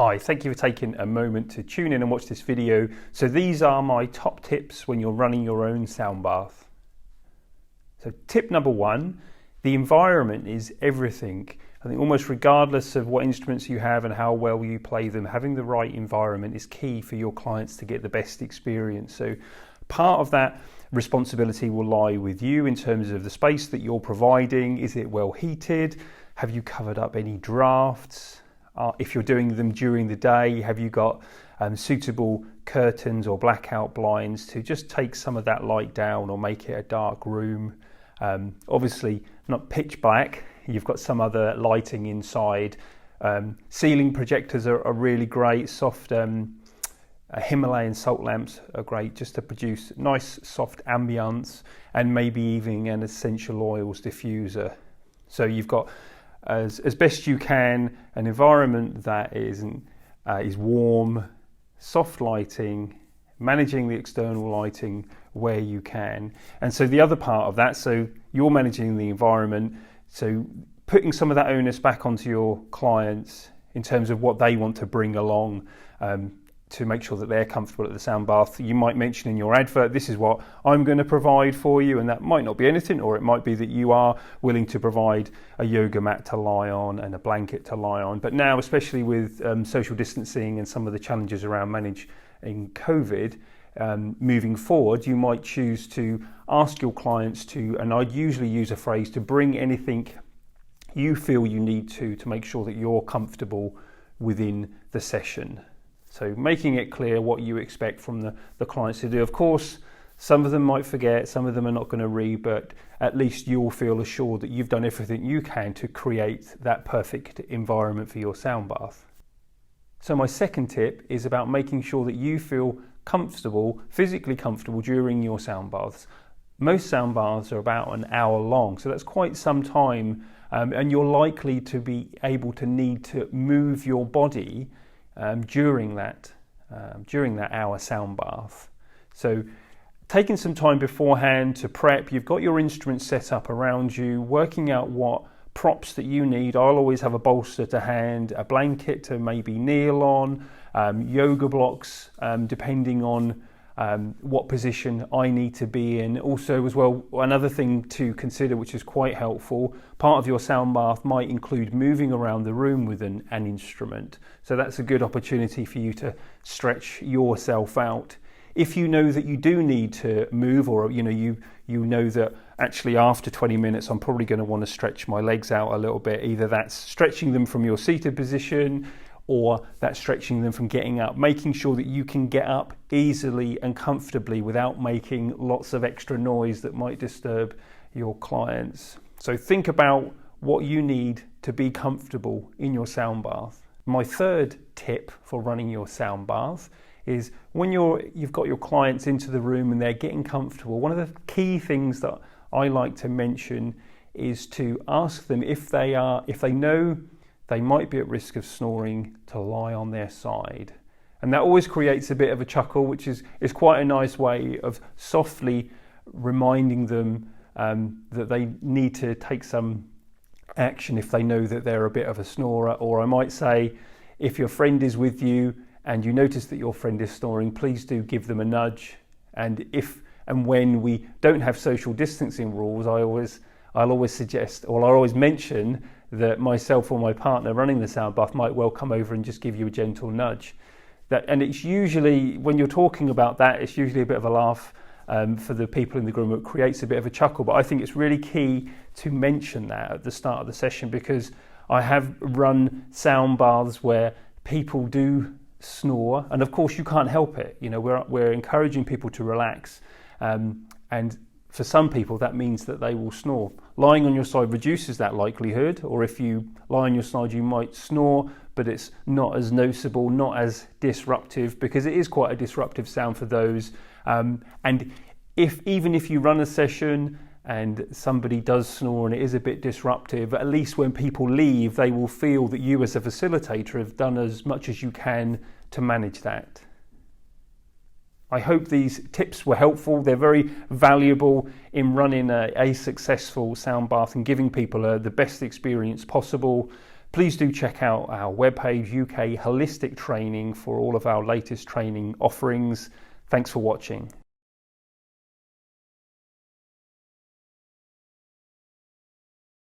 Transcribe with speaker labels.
Speaker 1: Hi, thank you for taking a moment to tune in and watch this video. So these are my top tips when you're running your own sound bath. So tip number one, the environment is everything. I think almost regardless of what instruments you have and how well you play them, having the right environment is key for your clients to get the best experience. So part of that responsibility will lie with you in terms of the space that you're providing. Is it well heated? Have you covered up any drafts? If you're doing them during the day, have you got suitable curtains or blackout blinds to just take some of that light down or make it a dark room? Obviously not pitch black, you've got some other lighting inside. Ceiling projectors are really great. Soft Himalayan salt lamps are great just to produce nice soft ambience, and maybe even an essential oils diffuser. So you've got as best you can an environment that is warm, soft lighting, managing the external lighting where you can. And so the other part of that, so you're managing the environment, so putting some of that onus back onto your clients in terms of what they want to bring along to make sure that they're comfortable at the sound bath. You might mention in your advert, this is what I'm going to provide for you, and that might not be anything, or it might be that you are willing to provide a yoga mat to lie on and a blanket to lie on. But now, especially with social distancing and some of the challenges around managing COVID, moving forward, you might choose to ask your clients to, and I'd usually use a phrase, to bring anything you feel you need to make sure that you're comfortable within the session. So making it clear what you expect from the clients to do. Of course, some of them might forget, some of them are not going to read, but at least you'll feel assured that you've done everything you can to create that perfect environment for your sound bath. So my second tip is about making sure that you feel comfortable, physically comfortable during your sound baths. Most sound baths are about an hour long, so that's quite some time, and you're likely to be able to need to move your body during that hour sound bath. So taking some time beforehand to prep, you've got your instruments set up around you, working out what props that you need. I'll always have a bolster to hand, a blanket to maybe kneel on, yoga blocks depending on what position I need to be in. Also as well, another thing to consider, which is quite helpful, part of your sound bath might include moving around the room with an instrument. So that's a good opportunity for you to stretch yourself out. If you know that you do need to move, or you know that actually after 20 minutes I'm probably going to want to stretch my legs out a little bit, either that's stretching them from your seated position or that's stretching them from getting up, making sure that you can get up easily and comfortably without making lots of extra noise that might disturb your clients. So think about what you need to be comfortable in your sound bath. My third tip for running your sound bath is when you've got your clients into the room and they're getting comfortable, one of the key things that I like to mention is to ask them if they know they might be at risk of snoring, to lie on their side. And that always creates a bit of a chuckle, which is quite a nice way of softly reminding them that they need to take some action if they know that they're a bit of a snorer. Or I might say, if your friend is with you and you notice that your friend is snoring, please do give them a nudge. And if and when we don't have social distancing rules, I'll always suggest, or I'll always mention that myself or my partner running the sound bath might well come over and just give you a gentle nudge. And it's usually, when you're talking about that, it's usually a bit of a laugh for the people in the room. It creates a bit of a chuckle, but I think it's really key to mention that at the start of the session, because I have run sound baths where people do snore, and of course you can't help it. We're encouraging people to relax, and for some people that means that they will snore. Lying on your side reduces that likelihood, or if you lie on your side you might snore, but it's not as noticeable, not as disruptive, because it is quite a disruptive sound for those. And even if you run a session and somebody does snore and it is a bit disruptive, at least when people leave they will feel that you as a facilitator have done as much as you can to manage that. I hope these tips were helpful. They're very valuable in running a successful sound bath and giving people the best experience possible. Please do check out our webpage, UK Holistic Training, for all of our latest training offerings. Thanks for watching.